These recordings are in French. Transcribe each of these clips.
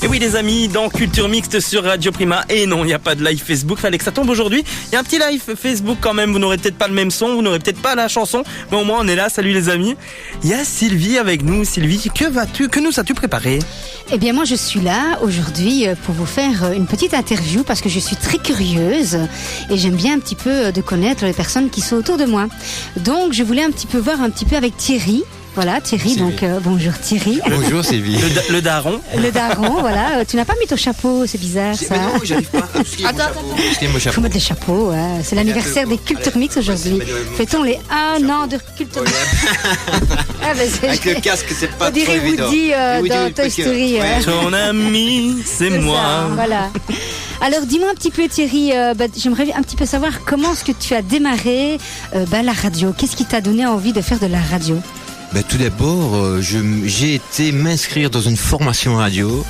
Et oui les amis, dans Culture Mixte sur Radio Prima. Et non, il n'y a pas de live Facebook, fallait que ça tombe aujourd'hui. Il y a un petit live Facebook quand même, vous n'aurez peut-être pas le même son, vous n'aurez peut-être pas la chanson, mais au moins on est là, salut les amis. Il y a Sylvie avec nous. Sylvie, que nous as-tu préparé? Eh bien moi je suis là aujourd'hui pour vous faire une petite interview parce que je suis très curieuse et j'aime bien un petit peu de connaître les personnes qui sont autour de moi. Donc je voulais un petit peu voir un petit peu avec Thierry. Voilà Thierry, Sylvie. Donc bonjour Thierry. Bonjour Sylvie. Le daron. Le daron, voilà. Tu n'as pas mis ton chapeau, c'est bizarre ça. Mais non, j'arrive pas. Il faut mettre le chapeau, hein. C'est l'anniversaire des Culture Mix aujourd'hui. Fêtons les 1 an de Culture Mix. Avec le casque, c'est pas trop évident. On dirait Woody dans Toy Story. Ton ami, c'est moi. Ça, voilà. Alors dis-moi un petit peu Thierry, j'aimerais un petit peu savoir comment est-ce que tu as démarré la radio. Qu'est-ce qui t'a donné envie de faire de la radio? Tout d'abord, j'ai été m'inscrire dans une formation radio.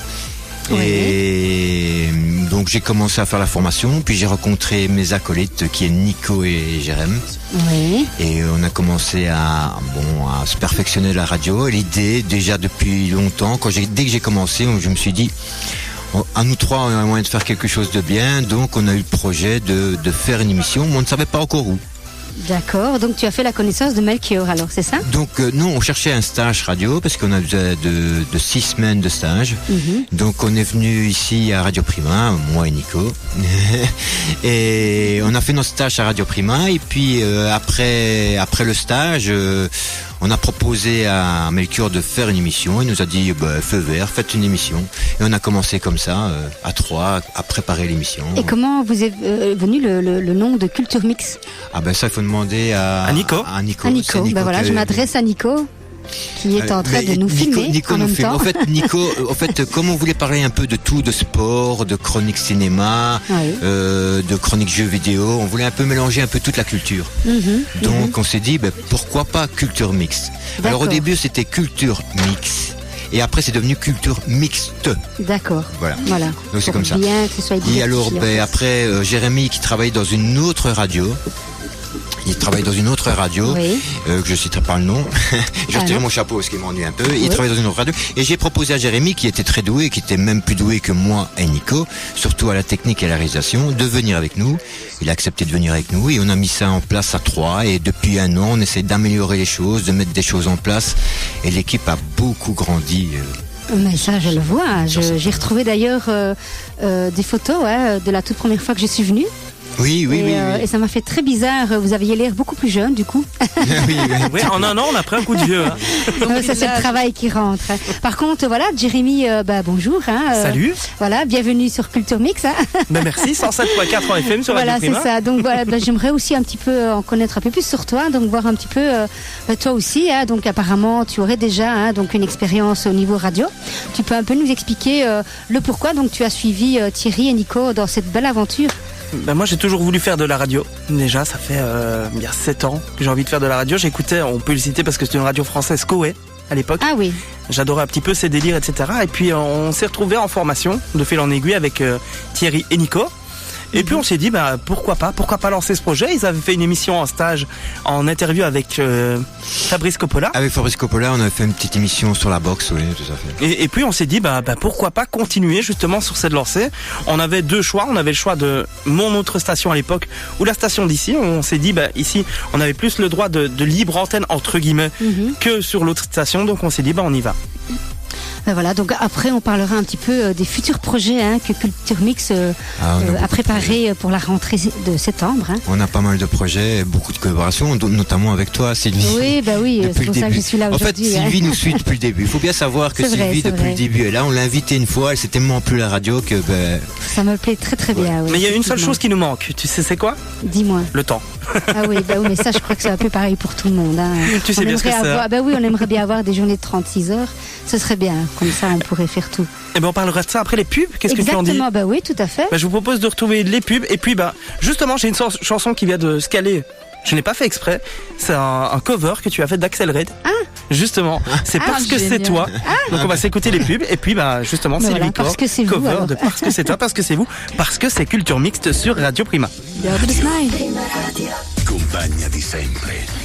Oui. Et donc j'ai commencé à faire la formation, puis j'ai rencontré mes acolytes qui est Nico et Jérém. Oui. Et on a commencé à se perfectionner la radio. Et l'idée, déjà depuis longtemps, dès que j'ai commencé, je me suis dit, à nous trois, on a moyen de faire quelque chose de bien. Donc on a eu le projet de faire une émission, mais on ne savait pas encore où. D'accord, donc tu as fait la connaissance de Melchior alors, c'est ça? Donc nous on cherchait un stage radio parce qu'on a besoin de 6 semaines de stage. Donc on est venu ici à Radio Prima, moi et Nico. Et on a fait notre stage à Radio Prima et puis après le stage, on a proposé à Melchior de faire une émission. Il nous a dit feu vert, faites une émission. Et on a commencé comme ça, à 3, à préparer l'émission. Et comment vous est venu le nom de Culture Mix? Ça il faut demander à Nico. À Nico. Voilà, je m'adresse à Nico qui est en train de nous filmer Nico en même temps. En fait, Nico, comme on voulait parler un peu de tout, de sport, de chronique cinéma, de chronique jeux vidéo, on voulait un peu mélanger un peu toute la culture. Donc on s'est dit, pourquoi pas Culture Mix. Alors au début c'était Culture Mix. Et après, c'est devenu Culture Mixte. D'accord. Voilà. Donc c'est pour comme ça. Bien que ce soit et alors, après, Jérémy qui travaille dans une autre radio. Il travaille dans une autre radio, que je citerai pas le nom. J'ai retiré mon chapeau parce qu'il m'ennuie un peu. Il travaille dans une autre radio. Et j'ai proposé à Jérémy, qui était très doué, qui était même plus doué que moi et Nico, surtout à la technique et à la réalisation, de venir avec nous. Il a accepté de venir avec nous et on a mis ça en place à 3. Et depuis 1 an, on essaie d'améliorer les choses, de mettre des choses en place. Et l'équipe a beaucoup grandi. Mais ça, je le vois. J'ai retrouvé d'ailleurs des photos de la toute première fois que je suis venue. Oui. Et ça m'a fait très bizarre. Vous aviez l'air beaucoup plus jeune, du coup. Oui, en 1 an, on a pris un coup de vieux. Donc, ça, c'est le travail qui rentre. Par contre, voilà, Jérémy, bonjour. Salut. Voilà, bienvenue sur Culture Mix. Merci, 107.4 en FM sur Radio Prima. Voilà, c'est ça. Donc, voilà, j'aimerais aussi un petit peu en connaître un peu plus sur toi. Donc, voir un petit peu, toi aussi. Donc, apparemment, tu aurais déjà donc une expérience au niveau radio. Tu peux un peu nous expliquer le pourquoi. Donc, tu as suivi Thierry et Nico dans cette belle aventure. Moi j'ai toujours voulu faire de la radio. Déjà ça fait il y a 7 ans que j'ai envie de faire de la radio. J'écoutais, on peut le citer parce que c'était une radio française, Koé à l'époque. Ah oui. J'adorais un petit peu ses délires, etc. Et puis on s'est retrouvés en formation de fil en aiguille avec Thierry et Nico. Et puis on s'est dit pourquoi pas lancer ce projet. Ils avaient fait une émission en stage, en interview avec Fabrice Coppola. Avec Fabrice Coppola, on avait fait une petite émission sur la boxe, oui, tout à fait. Et puis on s'est dit pourquoi pas continuer justement sur cette lancée. On avait 2 choix. On avait le choix de mon autre station à l'époque ou la station d'ici. On s'est dit ici on avait plus le droit de libre antenne entre guillemets que sur l'autre station. Donc on s'est dit on y va. Voilà, donc après on parlera un petit peu des futurs projets que Culture Mix a préparé pour la rentrée de septembre. On a pas mal de projets, beaucoup de collaborations, notamment avec toi, Sylvie. Oui, c'est pour ça que je suis là aujourd'hui. En fait, Sylvie nous suit depuis le début. Il faut bien savoir que Sylvie, depuis le début, est là. On l'a invitée une fois, elle s'est tellement plu la radio que... Ça me plaît très très bien. Mais il y a une seule chose qui nous manque, tu sais c'est quoi? Dis-moi. Le temps. Ah oui, mais ça je crois que c'est un peu pareil pour tout le monde. Tu sais bien ce que c'est. Oui, on aimerait bien avoir des journées de 36 heures. Ce serait bien, comme ça on pourrait faire tout. Et on parlera de ça après les pubs. Qu'est-ce que tu en dis? Exactement, oui, tout à fait. Je vous propose de retrouver les pubs. Et puis justement, j'ai une chanson qui vient de se caler. Je n'ai pas fait exprès. C'est un cover que tu as fait d'Axel Red. Justement, c'est parce que c'est toi. Donc on va s'écouter les pubs. Et puis justement, c'est Sylvie parce que c'est cover vous, de parce que c'est toi, parce que c'est vous, parce que c'est Culture Mixte sur Radio Prima. Compagna di sempre.